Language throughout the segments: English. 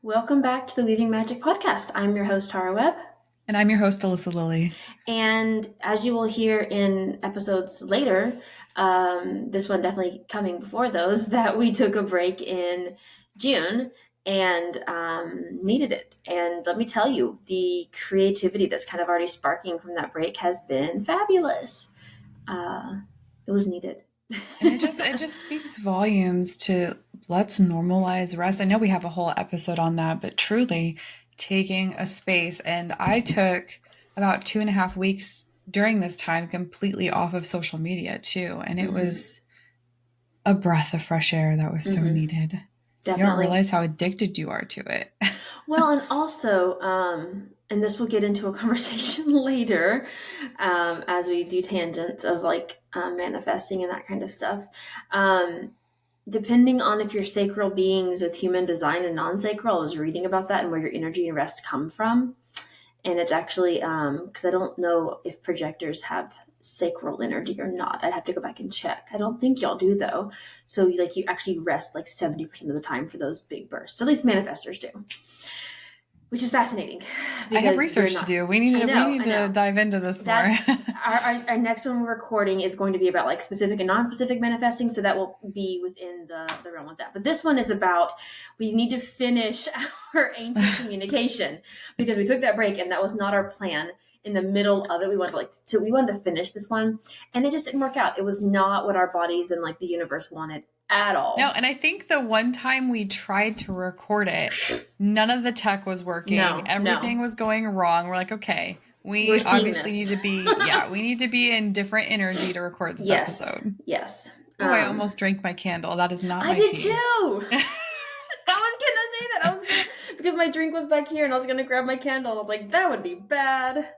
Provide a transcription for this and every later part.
Welcome back to the Weaving Magick Podcast. I'm your host, Tara Webb. And I'm your host, Alyssa Lilly. And as you will hear in episodes later, this one definitely coming before those, that we took a break in June and needed it. And let me tell you, the creativity that's kind of already sparking from that break has been fabulous. It was needed. And it just speaks volumes to let's normalize rest. I know we have a whole episode on that, but truly taking a space. And I took about 2.5 weeks during this time completely off of social media too. And it was a breath of fresh air that was so needed. Definitely. You don't realize how addicted you are to it. Well, and also, and this will get into a conversation later as we do tangents of manifesting and that kind of stuff. Depending on if you're sacral beings with human design and non-sacral, I was reading about that and where your energy and rest come from. And it's actually, because I don't know if projectors have sacral energy or not. I'd have to go back and check. I don't think y'all do though. So you actually rest 70% of the time for those big bursts. At least manifestors do. Which is fascinating. I have research to do. We need to dive into this more. Our next one we're recording is going to be about specific and non-specific manifesting, so that will be within the realm of that. But this one is about, we need to finish our ancient communication because we took that break and that was not our plan. In the middle of it, we wanted to finish this one, and it just didn't work out. It was not what our bodies and the universe wanted at all. No, and I think the one time we tried to record it, none of the tech was working. Everything was going wrong. We're like, okay, we obviously need to be, we need to be in different energy to record this episode. Yes. Oh, I almost drank my candle. That is not my tea. I did too. I was going to say that. Because my drink was back here and I was going to grab my candle and I was like, that would be bad.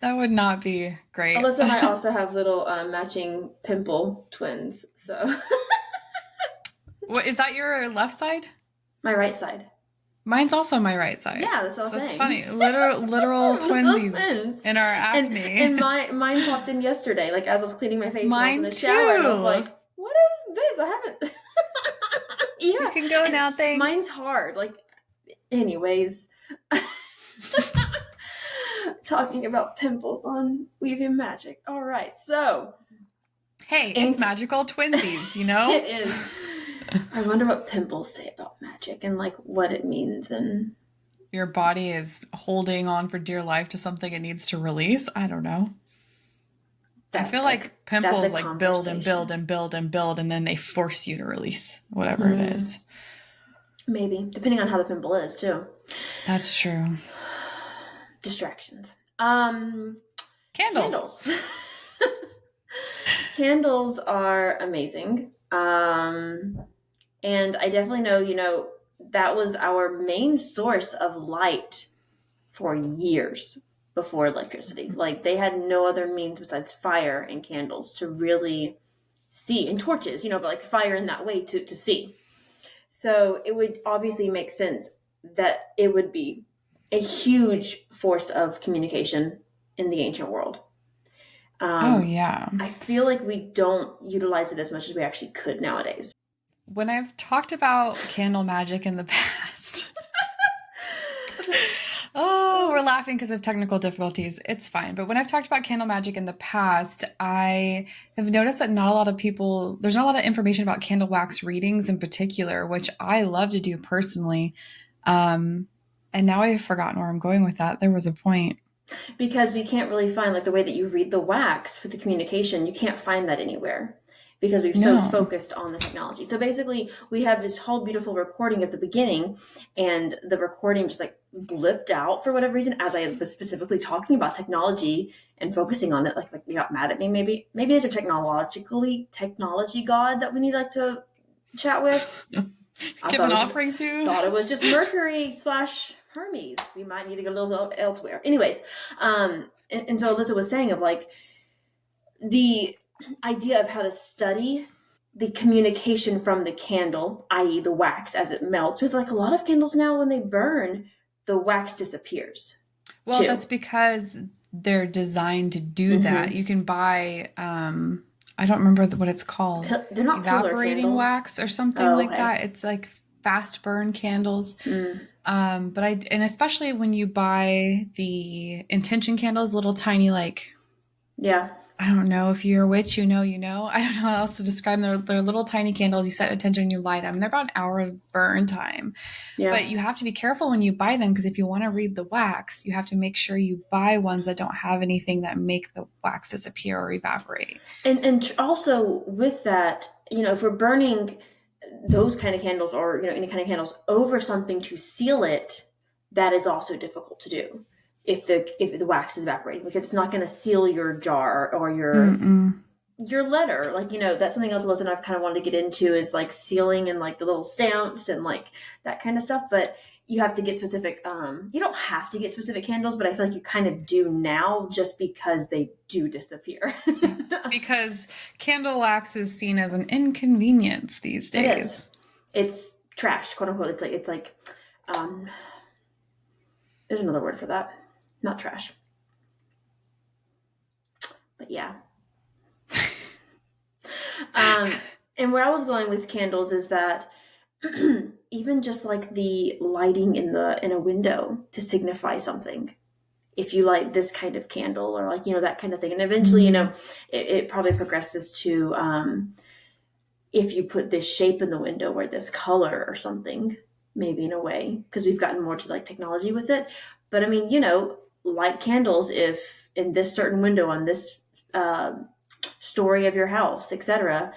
That would not be great. Alyssa and I also have little matching pimple twins. So, what is that? Your left side? My right side. Mine's also my right side. Yeah, that's what I was saying. That's funny. Literal twinsies in our acne. And mine popped in yesterday, as I was cleaning my face. Mine in the shower, and I was like, "What is this? I haven't." Yeah, you can go now. Thanks. Mine's hard. Anyways. Talking about pimples on Weaving Magick. All right, so. Hey, it's magical twinsies, you know? It is. I wonder what pimples say about magic and what it means and. Your body is holding on for dear life to something it needs to release. I don't know. I feel like pimples build and build and build and build, and then they force you to release whatever it is. Maybe, depending on how the pimple is too. That's true. Distractions. Candles. Candles are amazing. And I definitely know, that was our main source of light for years before electricity. They had no other means besides fire and candles to really see, and torches, but fire in that way to see. So it would obviously make sense that it would be a huge force of communication in the ancient world. I feel like we don't utilize it as much as we actually could nowadays. When I've talked about candle magic in the past, we're laughing because of technical difficulties. It's fine. But when I've talked about candle magic in the past, I have noticed that there's not a lot of information about candle wax readings in particular, which I love to do personally. And now I've forgotten where I'm going with that. There was a point. Because we can't really find the way that you read the wax for the communication, you can't find that anywhere because we've so focused on the technology. So basically we have this whole beautiful recording of the beginning, and the recording just blipped out for whatever reason as I was specifically talking about technology and focusing on it. You got mad at me. Maybe there's a technology god that we need to chat with. Give an offering to. Thought it was just Mercury / Hermes. We might need to go a little elsewhere. Anyways, and so Alyssa was saying of the idea of how to study the communication from the candle, i.e. the wax as it melts. Because a lot of candles now, when they burn, the wax disappears. Well, that's because they're designed to do that. You can buy, I don't remember what it's called. They're not evaporating wax or something like that. It's fast burn candles. And especially when you buy the intention candles, little tiny, like, Yeah. I don't know, if you're a witch, you know. I don't know how else to describe them. They're little tiny candles. You set intention, you light them. They're about an hour of burn time. Yeah. But you have to be careful when you buy them, because if you want to read the wax, you have to make sure you buy ones that don't have anything that make the wax disappear or evaporate. And also with that, if we're burning those kind of candles, or any kind of candles over something to seal it, that is also difficult to do if the wax is evaporating, because it's not going to seal your jar or your letter. Like, that's something else Liz and I've kind of wanted to get into, is like sealing and like the little stamps and like that kind of stuff. But you have to get specific. You don't have to get specific candles, but I feel like you kind of do now, just because they do disappear. Because candle wax is seen as an inconvenience these days. It is. It's trash, quote unquote. It's like there's another word for that. Not trash. But yeah. And where I was going with candles is that even just like the lighting in a window to signify something. If you light this kind of candle, or like, that kind of thing. And eventually, it probably progresses to if you put this shape in the window, or this color or something, maybe, in a way, because we've gotten more to like technology with it. But I mean, light candles if in this certain window on this story of your house, etc.,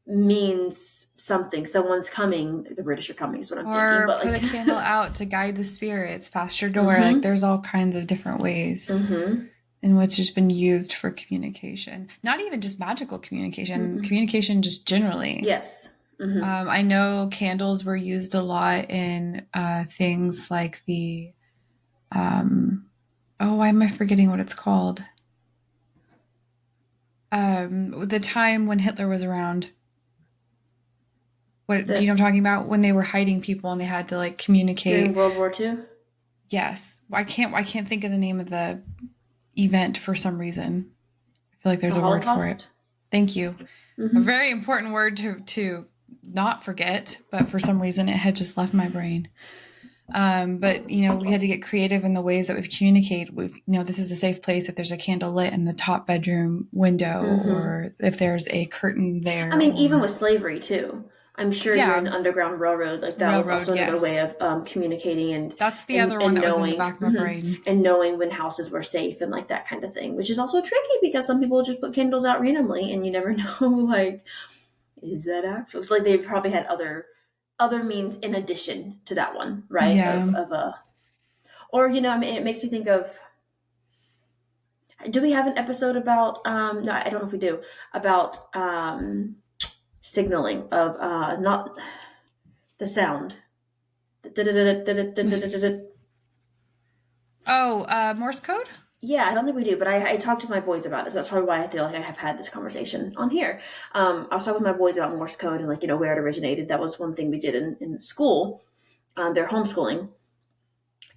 means something. Someone's coming. The British are coming is what I'm thinking. But put like, a candle out to guide the spirits past your door. Like, there's all kinds of different ways in which it's been used for communication. Not even just magical communication, communication just generally. Yes. I know candles were used a lot in things like the why am I forgetting what it's called? The time when Hitler was around. Do you know what I'm talking about? When they were hiding people and they had to like communicate. During World War II? Yes. I can't think of the name of the event for some reason. I feel like there's a word for it. Thank you. A very important word to not forget, but for some reason it had just left my brain. But we had to get creative in the ways that we communicate. This is a safe place if there's a candle lit in the top bedroom window, or if there's a curtain there. I mean, even with slavery too. I'm sure during the Underground Railroad, like that was also another way of communicating. And that's the other one that was in the back of my brain. And knowing when houses were safe and like that kind of thing, which is also tricky because some people just put candles out randomly and you never know, like, is that actual? So like they probably had other means in addition to that one, right? Yeah. Or, I mean, it makes me think of, do we have an episode about, no, I don't know if we do, about signaling of not the sound. Morse code? Yeah, I don't think we do, but I talked to my boys about it, so that's probably why I feel like I have had this conversation on here. I was talking with my boys about Morse code and like, where it originated. That was one thing we did in school. They're homeschooling.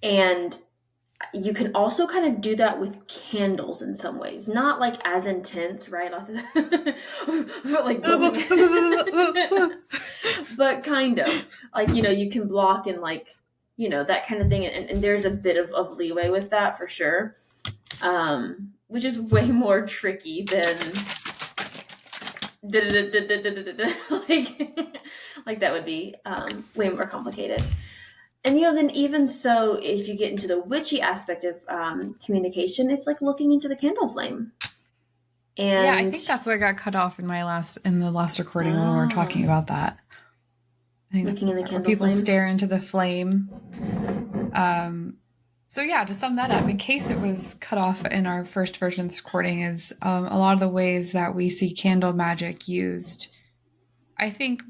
And you can also kind of do that with candles in some ways. Not like as intense, right? But like but kind of. Like, you can block and like, that kind of thing. And there's a bit of leeway with that for sure. Which is way more tricky than like that would be way more complicated. And then even so, if you get into the witchy aspect of communication, it's like looking into the candle flame. And yeah, I think that's what got cut off in the last recording when we were talking about that. I think looking in the candle people flame. Stare into the flame. So yeah, to sum that up, in case it was cut off in our first version of this recording, is a lot of the ways that we see candle magic used, I think,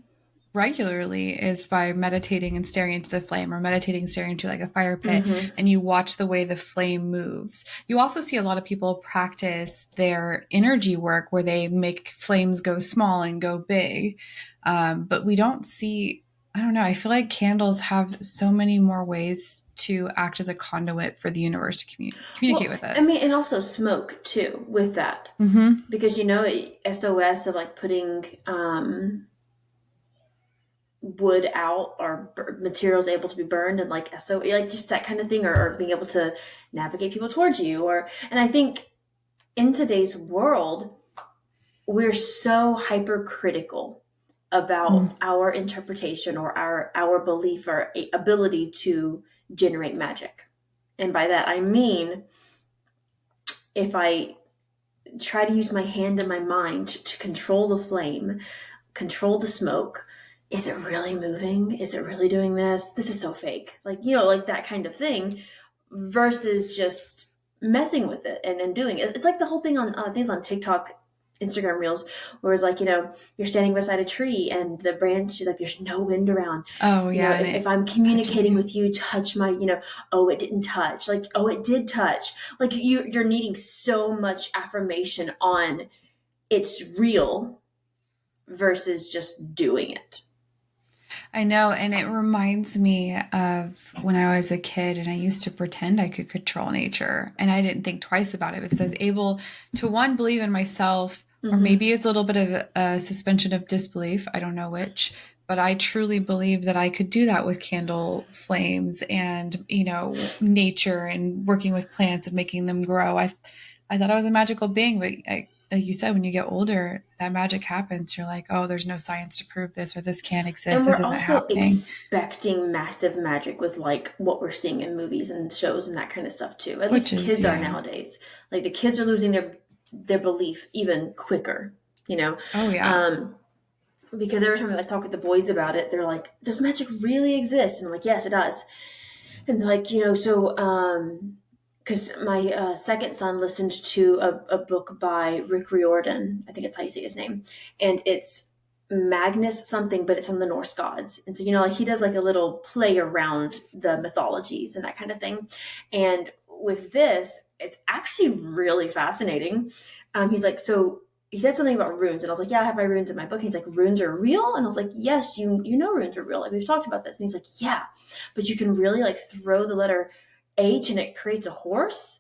regularly is by meditating and staring into the flame, or meditating, staring into like a fire pit, and you watch the way the flame moves. You also see a lot of people practice their energy work where they make flames go small and go big. But we don't see, I don't know, I feel like candles have so many more ways to act as a conduit for the universe to communicate with us. I mean, and also smoke too with that. Because, SOS of like putting wood out or materials able to be burned, and like so like just that kind of thing, or being able to navigate people towards you, or and I think in today's world we're so hypercritical Mm. about our interpretation or our belief or ability to generate magic. And by that I mean, if I try to use my hand and my mind to control the flame, control the smoke, is it really moving? Is it really doing this? This is so fake. Like, like that kind of thing, versus just messing with it and doing it. It's like the whole thing on things on TikTok, Instagram reels, where it's like, you're standing beside a tree and the branch, like there's no wind around. Oh yeah, and If it I'm touches communicating you. with you, touch my, oh, it didn't touch. Like, oh, it did touch. Like you're needing so much affirmation on it's real versus just doing it. I know, and it reminds me of when I was a kid and I used to pretend I could control nature, and I didn't think twice about it because I was able to one believe in myself, or Mm-hmm. maybe it's a little bit of a suspension of disbelief, I don't know which, but I truly believed that I could do that with candle flames and, nature and working with plants and making them grow. I thought I was a magical being, but like you said, when you get older, that magic happens. You're like, oh, there's no science to prove this, or this can't exist. And This we're isn't also happening. expecting massive magic with like what we're seeing in movies and shows and that kind of stuff too. At Which least is, kids are yeah. nowadays. Like the kids are losing their belief even quicker, you know. Oh, yeah. Um, because every time I talk with the boys about it, they're like, "Does magic really exist?" And I'm like, "Yes, it does." And they're like, so because my second son listened to a book by Rick Riordan, I think it's how you say his name, and it's Magnus something, but it's on the Norse gods. And so, like he does like a little play around the mythologies and that kind of thing. And with this, it's actually really fascinating. He's like, so he said something about runes, and I was like, yeah, I have my runes in my book. And he's like, runes are real? And I was like, yes, you know runes are real. Like we've talked about this. And he's like, yeah, but you can really like throw the letter H and it creates a horse.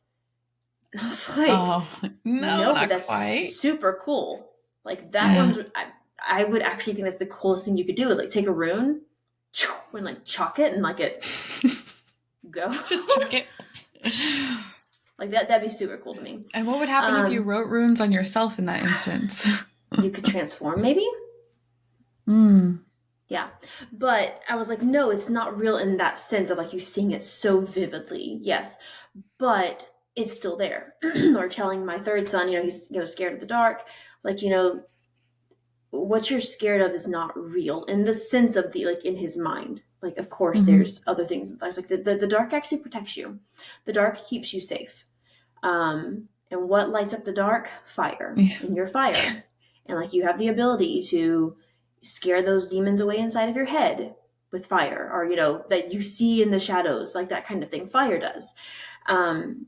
And I was like, Oh, no, no, but not that's quite. super cool. Like that Yeah. one's, I would actually think that's the coolest thing you could do is like take a rune and like chalk it and like it Just chuck goes. it. Like that'd be super cool to me. And what would happen if you Um, wrote runes on yourself in that instance? you could transform maybe. Mm. Yeah. But I was like, no, it's not real in that sense of like you seeing it so vividly. Yes. But it's still there. Or telling my third son, he's scared of the dark. Like, what you're scared of is not real in the sense of the like in his mind. Like, of course, Hmm. there's other things in life. Like the dark actually protects you. The dark keeps you safe. And what lights up the dark? Fire. Yeah. And you're fire. And like you have the ability to scare those demons away inside of your head with fire, or that you see in the shadows, like that kind of thing. Fire does. Um,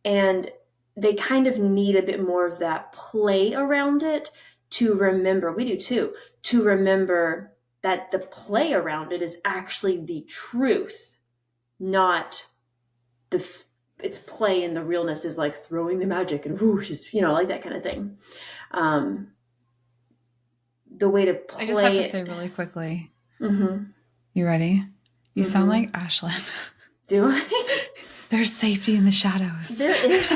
and they kind of need a bit more of that play around it to remember. We do too, to remember that the play around it is actually the truth, not the its play, and the realness is like throwing the magic and whoosh, like that kind of thing. Um, the way to I just have play to it. say really quickly. Mm-hmm. You ready? You sound Mm-hmm. like Ashlyn. Do I? There's safety in the shadows. There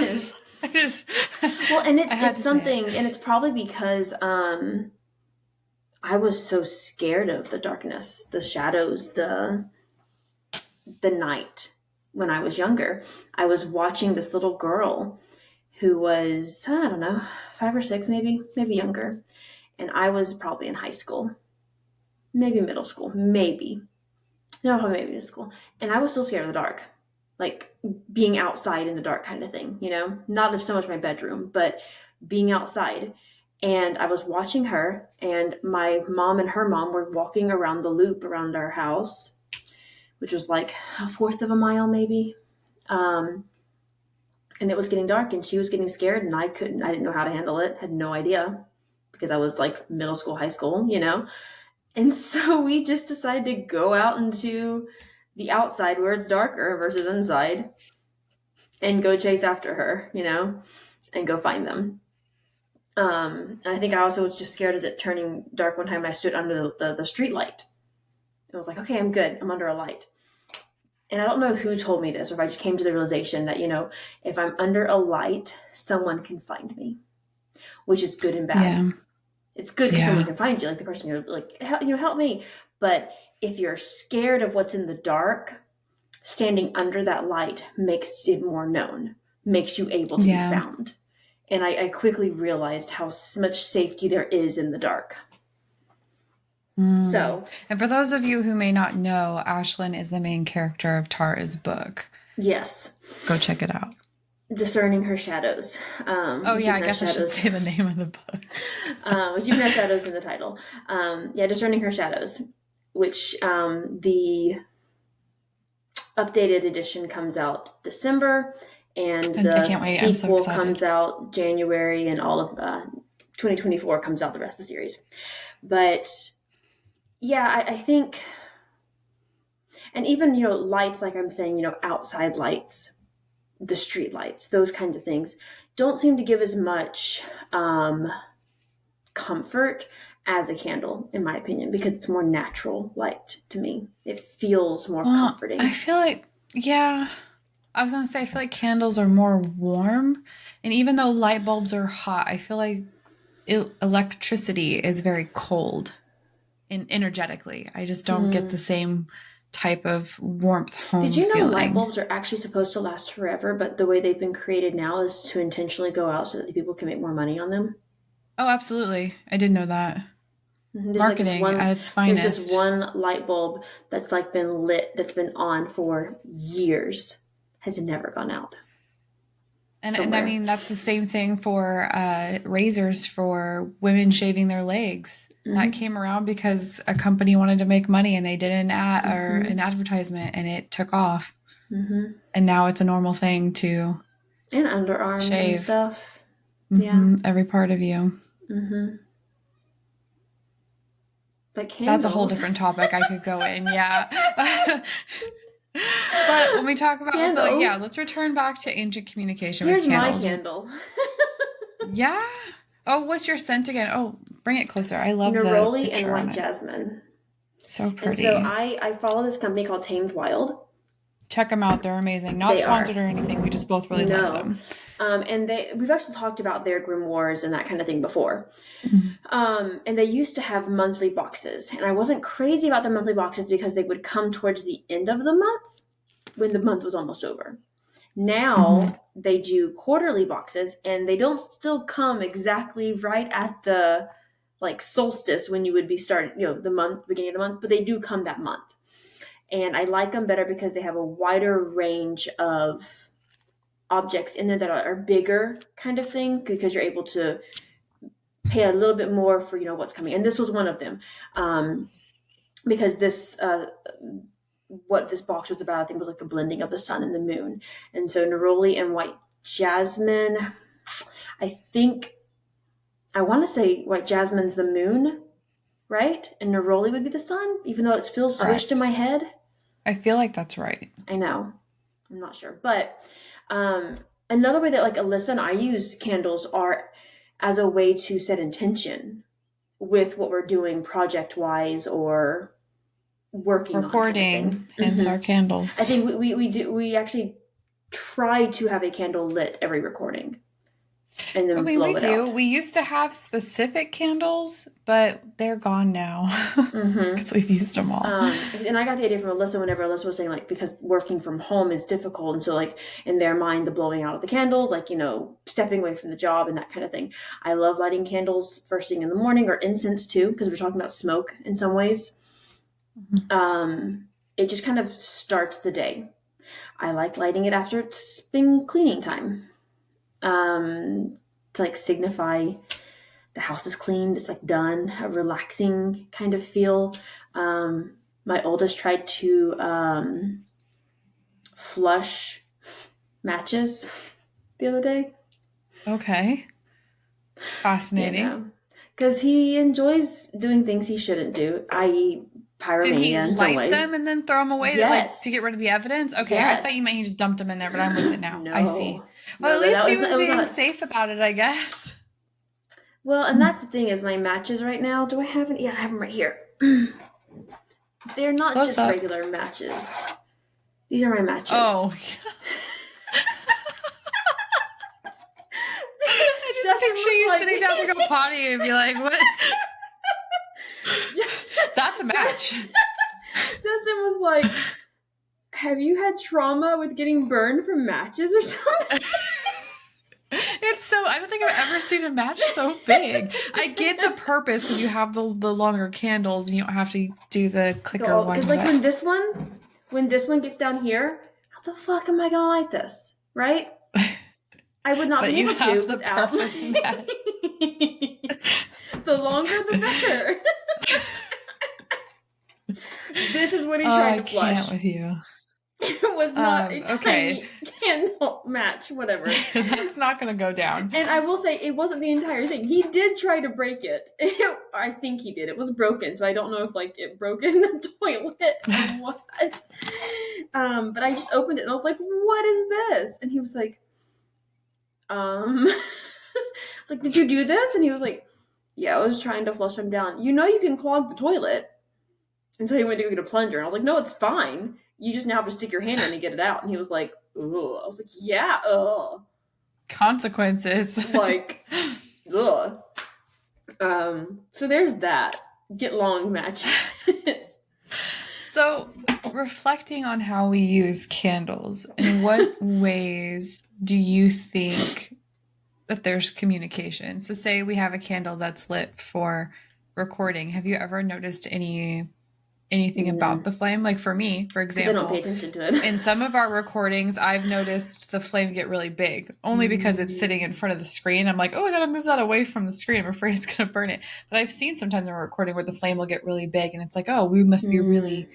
is. I just, Well, and I it's had it's to say it. something, and it's probably because I was so scared of the darkness, the shadows, the night when I was younger. I was watching this little girl who was, I don't know, 5 or 6, maybe younger. And I was probably in high school, maybe middle school, maybe. No, probably maybe middle school. And I was still scared of the dark. Like being outside in the dark kind of thing, Not so much my bedroom, but being outside. And I was watching her, and my mom and her mom were walking around the loop around our house, which was like a fourth of a mile maybe. Um, and it was getting dark, and she was getting scared, and I didn't know how to handle it, had no idea, because I was like middle school, high school. And so we just decided to go out into the outside where it's darker versus inside and go chase after her, and go find them. And I think I also was just scared as it turning dark one time. I stood under the street light, I was like, okay, I'm good. I'm under a light. And I don't know who told me this, or if I just came to the realization that, if I'm under a light, someone can find me, which is good and bad. Yeah. It's good because someone Yeah. can find you, like the person you're like, help me. But if you're scared of what's in the dark, standing under that light makes it more known, makes you able to be Yeah. found. And I quickly realized how much safety there is in the dark. So, and for those of you who may not know, Ashlyn is the main character of Tara's book. yes. Go check it out. Discerning her shadows. Oh yeah, I guess I should say the name of the book. Rejuvenating her shadows in the title. Discerning her shadows, which the updated edition comes out December, and the sequel comes out January, and all of 2024 comes out the rest of the series. But yeah, I think, and even, lights, like I'm saying, outside lights, the street lights, those kinds of things don't seem to give as much comfort as a candle, in my opinion, because it's more natural light to me. It feels more comforting. I feel like, I was going to say, I feel like candles are more warm. And even though light bulbs are hot, I feel like electricity is very cold and energetically. I just don't get the same type of warmth home Did you know feeling. light bulbs are actually supposed to last forever, but the way they've been created now is to intentionally go out so that the people can make more money on them? Oh, absolutely. I didn't know that. There's Marketing at its finest. There's this one light bulb that's been lit, that's been on for years, has never gone out. And I mean, that's the same thing for razors for women shaving their legs. That came around because a company wanted to make money, and they did an ad or an advertisement, and it took off. And now it's a normal thing to and underarms shave. And stuff. Every part of you. But candles. That's a whole different topic I could go in. Yeah. But when we talk about let's return back to ancient communication. Here's with candles. my candle. Yeah. Oh, what's your scent again? Oh, bring it closer. I love neroli the picture and white jasmine. So pretty. And so I follow this company called Tamed Wild. Check them out. They're amazing. Not sponsored or anything. We just both really love them. And we've actually talked about their grimoires and that kind of thing before. And they used to have monthly boxes. And I wasn't crazy about the monthly boxes because they would come towards the end of the month when the month was almost over. Now they do quarterly boxes, and they don't still come exactly right at the solstice when you would be starting, the beginning of the month, but they do come that month. And I like them better because they have a wider range of objects in there that are bigger kind of thing, because you're able to pay a little bit more for, what's coming. And this was one of them. Because this, what this box was about, I think, was like a blending of the sun and the moon. And so neroli and white jasmine, I want to say white jasmine's the moon, right? And neroli would be the sun, even though it feels switched in my head. I feel like that's right. I know. I'm not sure. But another way that Alyssa and I use candles are as a way to set intention with what we're doing project-wise or working recording on. Recording. Hence our candles. I think we actually try to have a candle lit every recording. And then blow it out. We used to have specific candles, but they're gone now because we've used them all. And I got the idea from Alyssa whenever Alyssa was saying because working from home is difficult, and so in their mind the blowing out of the candles, stepping away from the job and that kind of thing. I love lighting candles first thing in the morning, or incense too, because we're talking about smoke in some ways. It just kind of starts the day. I like lighting it after it's been cleaning time. To signify the house is cleaned, it's done, a relaxing kind of feel. My oldest tried to flush matches the other day. Okay. Fascinating. Because he enjoys doing things he shouldn't do, i.e. pyromania. Did he light them and then throw them away to get rid of the evidence? Okay, yes. I thought you meant he just dumped them in there, but I'm with it now. No. I see. Well, at least he was being safe about it, I guess. Well, and that's the thing is my matches right now. Do I have any? Yeah, I have them right here. They're not Close just up. regular matches. These are my matches. Oh. I just Justin picture you was sitting down to go potty and be like, what? That's a match. Justin was like, have you had trauma with getting burned from matches or something? It's so, I don't think I've ever seen a match so big. I get the purpose because you have the longer candles and you don't have to do the clicker one. Because like when this one gets down here, how the fuck am I gonna light this? Right? I would not be able to without match. The longer the better. This is what he tried to flush. I can't with you. It was not a tiny candle match, whatever. That's not going to go down. And I will say, it wasn't the entire thing. He did try to break it. I think he did. It was broken, so I don't know if like it broke in the toilet or what. But I just opened it and I was like, "What is this?" And he was like, It's like, "Did you do this?" And he was like, "Yeah, I was trying to flush them down. You know, you can clog the toilet." And so he went to go get a plunger, and I was like, "No, it's fine. You just now have to stick your hand in and get it out." And he was like, "Ugh." I was like, "Yeah, ugh." Consequences. Like, ugh. So there's that. Get long matches. So, reflecting on how we use candles, in what ways do you think that there's communication? So, say we have a candle that's lit for recording. Have you ever noticed anything about the flame? Like for me, for example, I don't pay attention to it. In some of our recordings, I've noticed the flame get really big, only because it's sitting in front of the screen. I'm like, oh, I gotta move that away from the screen. I'm afraid it's gonna burn it. But I've seen sometimes in a recording where the flame will get really big, and it's like, oh, we must be really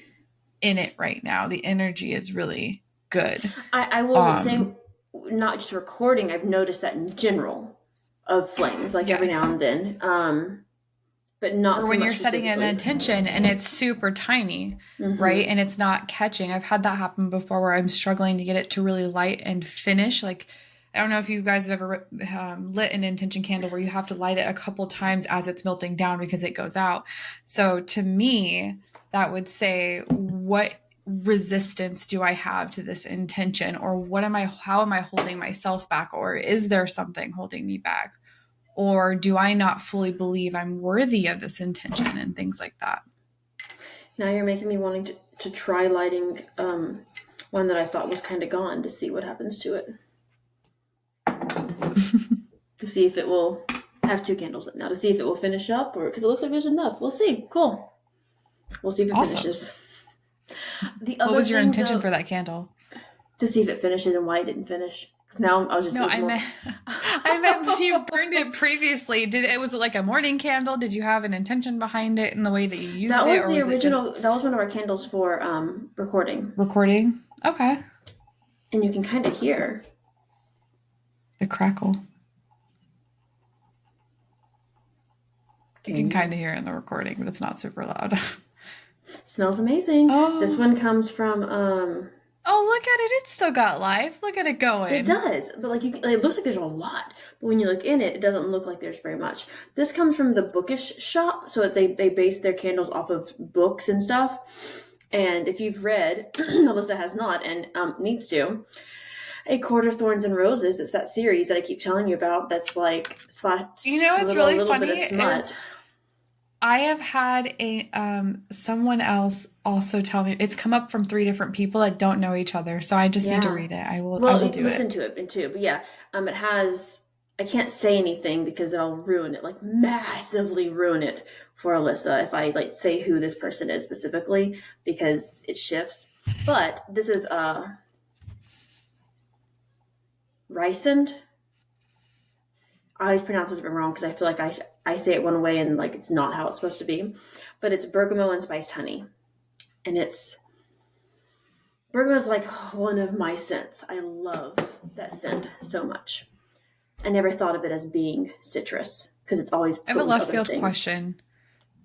in it right now. The energy is really good. I will say, not just recording, I've noticed that in general of flames, like every now and then. But not or when you're setting an intention and it's super tiny, right? And it's not catching. I've had that happen before where I'm struggling to get it to really light and finish. Like, I don't know if you guys have ever lit an intention candle where you have to light it a couple times as it's melting down because it goes out. So to me, that would say, what resistance do I have to this intention? Or how am I holding myself back? Or is there something holding me back? Or do I not fully believe I'm worthy of this intention and things like that? Now you're making me wanting to try lighting one that I thought was kind of gone to see what happens to it. To see if it will have two candles lit now, to see if it will finish up, or because it looks like there's enough. We'll see. Cool. We'll see if it finishes. What was your intention for that candle? To see if it finishes and why it didn't finish. Now I was just I meant you burned it previously. Was it like a morning candle? Did you have an intention behind it in the way that you used it? That was the original. That was one of our candles for recording. Recording? Okay. And you can kind of hear the crackle. You can kind of hear it in the recording, but it's not super loud. Smells amazing. Oh. This one comes from oh, look at it. It's still got life. Look at it going. It does. But like it looks like there's a lot. But when you look in it, it doesn't look like there's very much. This comes from the bookish shop. So they base their candles off of books and stuff. And if you've read, Alyssa has not and needs to, A Court of Thorns and Roses, that's that series that I keep telling you about that's like slapped. You know what's really funny is I have had someone else also tell me it's come up from 3 different people that don't know each other, so I just need to read it. I will do listen to it too. But yeah, it has. I can't say anything because I'll ruin it, like massively ruin it for Alyssa if I like say who this person is specifically because it shifts. But this is Rysand. I always pronounce it wrong because I feel like I say it one way and like it's not how it's supposed to be. But it's bergamot and spiced honey. And bergamot is like one of my scents. I love that scent so much. I never thought of it as being citrus because it's always I have a left field question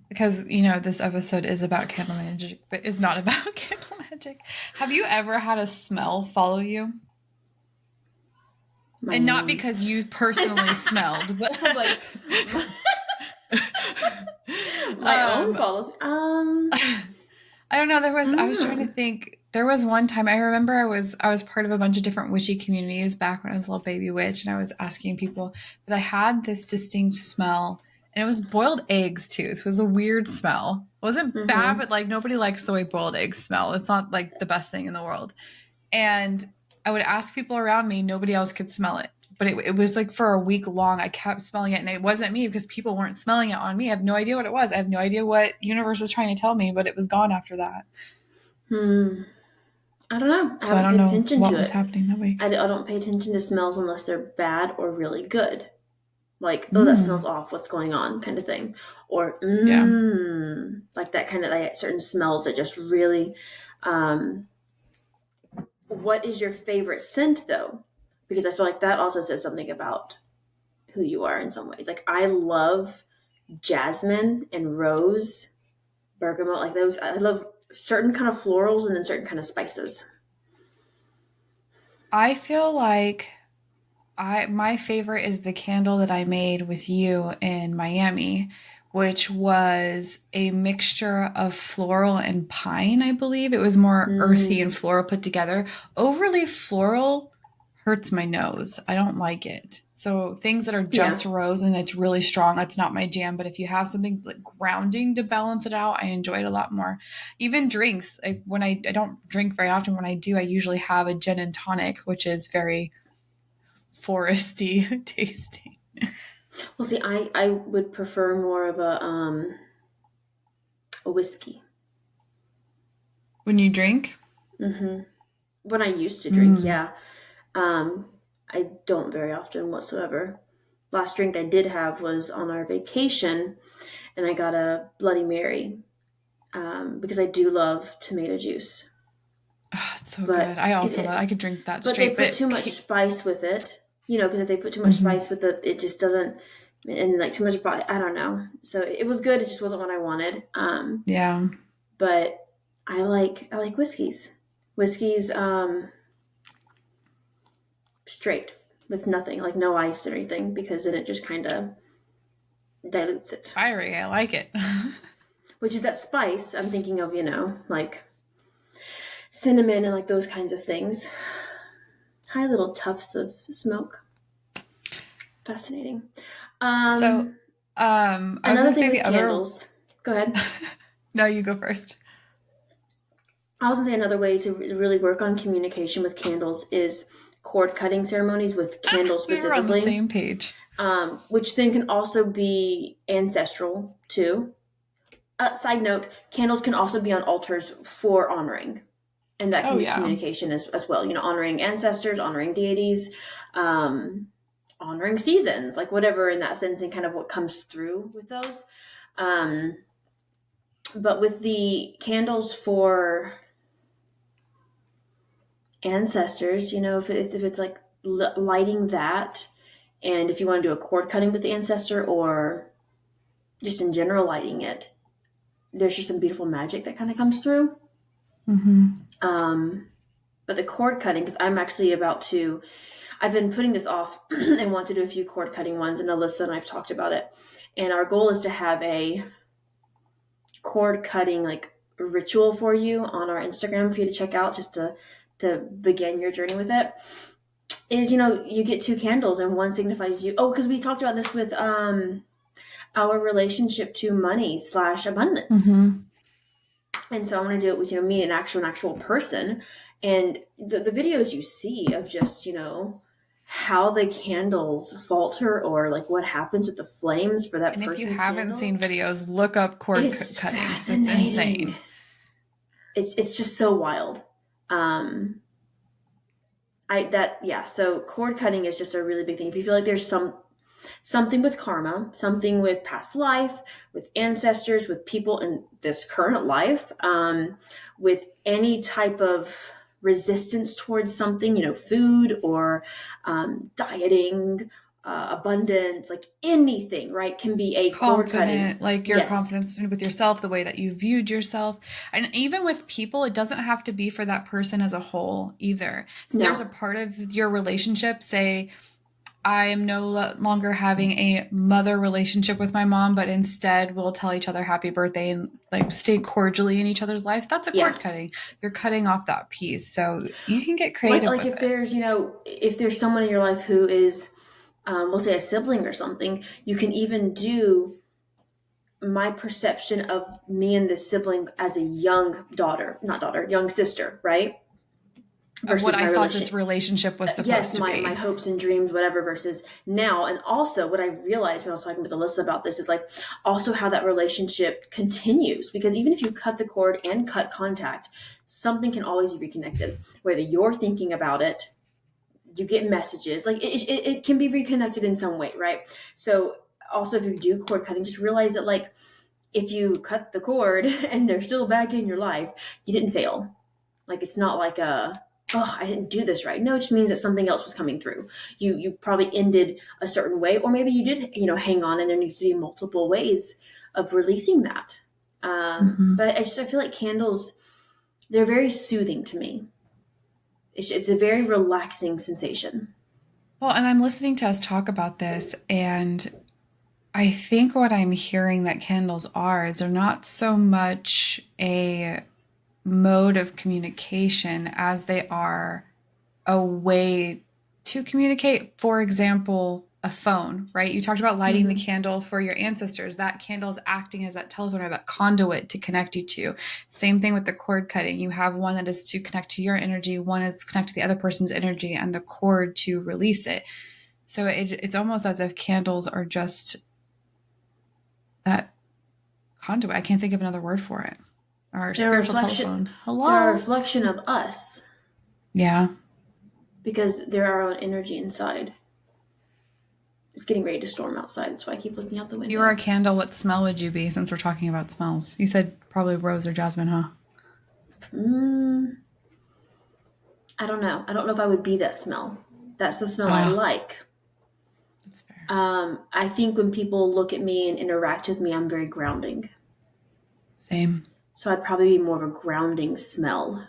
because, this episode is about candle magic, but it's not about candle magic. Have you ever had a smell follow you? And not because you personally smelled, but like my own follows. I don't know. I was trying to Mm. think. There was one time I remember I was part of a bunch of different witchy communities back when I was a little baby witch, and I was asking people, but I had this distinct smell, and it was boiled eggs too. So it was a weird smell. It wasn't bad, Mm-hmm. but like nobody likes the way boiled eggs smell. It's not like the best thing in the world. And I would ask people around me, nobody else could smell it. But it was like for a week long, I kept smelling it. And it wasn't me because people weren't smelling it on me. I have no idea what it was. I have no idea what universe was trying to tell me, but it was gone after that. Hmm. I don't know. I So I haven't don't paid know attention what to was it. happening that week. I don't pay attention to smells unless they're bad or really good. Like, oh, that smells Mm, off. What's going on? Kind of thing. Or, yeah. like that kind of like certain smells that just really. Um, what is your favorite scent though? Because I feel like that also says something about who you are in some ways. Like, I love jasmine and rose, bergamot, like those. I love certain kind of florals and then certain kind of spices. I feel like I my favorite is the candle that I made with you in Miami, which was a mixture of floral and pine, I believe. It was more earthy and Mm, floral put together. Overly floral hurts my nose. I don't like it. So things that are yeah. just rose and it's really strong, that's not my jam. But if you have something like grounding to balance it out, I enjoy it a lot more. Even drinks, like when I don't drink very often, when I do, I usually have a gin and tonic, which is very foresty tasting. Well, see, I would prefer more of a whiskey. When you drink? Hmm. When I used to drink, Mm. yeah. Um, I don't very often whatsoever. Last drink I did have was on our vacation, and I got a Bloody Mary because I do love tomato juice. Oh, it's so good. But I it, also love, I it could drink that but they straight, but put too much spice with it, because if they put too much mhm. spice with it, it just doesn't, and like too much body. I don't know. So it was good. It just wasn't what I wanted. Yeah. But I like whiskeys. Whiskeys straight with nothing, like no ice or anything, because then it just kind of dilutes it. Fiery. I like it. Which is that spice I'm thinking of, like cinnamon and like those kinds of things. High little tufts of smoke. Fascinating. So, Um, I was Another gonna thing say the with other. candles. Go ahead. No, you go first. I was gonna say another way to really work on communication with candles is cord cutting ceremonies with candles We were on the specifically, same page. which then can also be ancestral too. Side note: candles can also be on altars for honoring, and that can Oh be yeah. communication as well. Honoring ancestors, honoring deities, um, honoring seasons, like whatever in that sense, and kind of what comes through with those. Um, but with the candles for ancestors, if it's like lighting that, and if you want to do a cord cutting with the ancestor or just in general lighting it, there's just some beautiful magic that kind of comes through. Hmm. Um, but the cord cutting, because I've been putting this off and want to do a few cord cutting ones, and Alyssa and I've talked about it. And our goal is to have a cord cutting like ritual for you on our Instagram for you to check out, just to begin your journey with it. Is you get two candles and one signifies you. Oh, because we talked about this with our relationship to money slash abundance. Hmm. And so I want to do it with me, an actual person, and the videos you see of just how the candles falter or like what happens with the flames for that And if you person's haven't candle. seen videos, look up It's cuttings. It's fascinating. insane. It's just so wild. Um, I that yeah. So cord cutting is just a really big thing. If you feel like there's something with karma, something with past life, with ancestors, with people in this current life, with any type of resistance towards something, food or dieting, abundance, like anything, right, can be a cord cutting. Confident, like your Yes. confidence with yourself, the way that you viewed yourself. And even with people, it doesn't have to be for that person as a whole either. There's No. a part of your relationship, say I am no longer having a mother relationship with my mom, but instead we'll tell each other happy birthday and like stay cordially in each other's life. That's a Yeah. cord cutting. You're cutting off that piece. So you can get Like, creative with if it. there's, if there's someone in your life who is, we'll say a sibling or something, you can even do my perception of me and the sibling as a young daughter, not daughter, young sister, right? Of what Versus my I thought this relationship. relationship was Yes, supposed to my be. hopes and dreams, whatever, versus now. And also what I realized when I was talking with Alyssa about this is like also how that relationship continues. Because even if you cut the cord and cut contact, something can always be reconnected. Whether you're thinking about it, you get messages, like it can be reconnected in some way, right? So also if you do cord cutting, just realize that like if you cut the cord and they're still back in your life, you didn't fail. Like it's not like oh, I didn't do this right. No, it just means that something else was coming through. You probably ended a certain way, or maybe you did, hang on, and there needs to be multiple ways of releasing that. Mm-hmm. But I feel like candles, they're very soothing to me. It's a very relaxing sensation. Well, and I'm listening to us talk about this, and I think what I'm hearing that candles are is they're not so much a mode of communication as they are a way to communicate. For example, a phone, right? You talked about lighting the Mm-hmm. candle for your ancestors. That candle is acting as that telephone or that conduit to connect you to. Same thing with the cord cutting. You have one that is to connect to your energy, one is connect to the other person's energy, and the cord to release it. So it's almost as if candles are just that conduit. I can't think of another word for it. Our They're a spiritual reflection. telephone. They're a Hello? reflection of us Yeah. because they're our own energy inside. It's getting ready to storm outside. That's why I keep looking out the If you were a window. candle, what smell would you be since we're talking about smells? You said probably rose or jasmine, huh? Mm, I don't know. I don't know if I would be that smell. That's the smell I Ah, like. that's fair. I think when people look at me and interact with me, I'm very grounding. Same. So I'd probably be more of a grounding smell.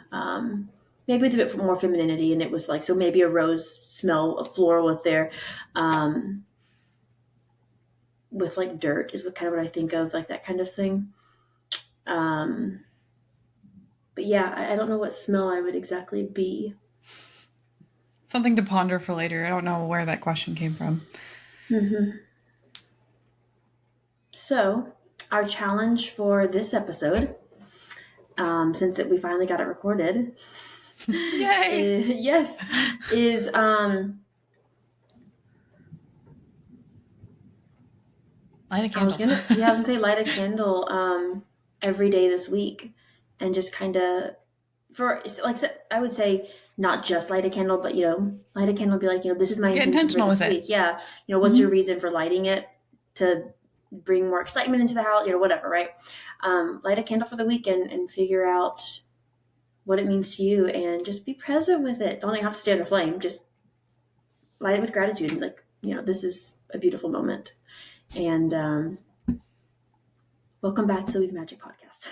Maybe with a bit more femininity, and it was like so maybe a rose smell, a floral um, with like dirt is what kind of what I think of, like that kind of thing. Um, but yeah, I don't know what smell I would exactly be. Something to ponder for later. I don't know where that question came from. Hmm. So our challenge for this episode, since we finally got it recorded, Yay! yes, is Light a candle. I was gonna say light a candle every day this week, and just kind of for like I would say not just light a candle, but light a candle. Be like this is my Get intention for intentional with this it. week. Yeah, what's your Mhm. reason for lighting it to bring more excitement into the house? Whatever, right? Light a candle for the weekend and figure out what it means to you, and just be present with it. Don't have to stay on the flame. Just light it with gratitude. And like this is a beautiful moment, and welcome back to the Weaving Magick Podcast.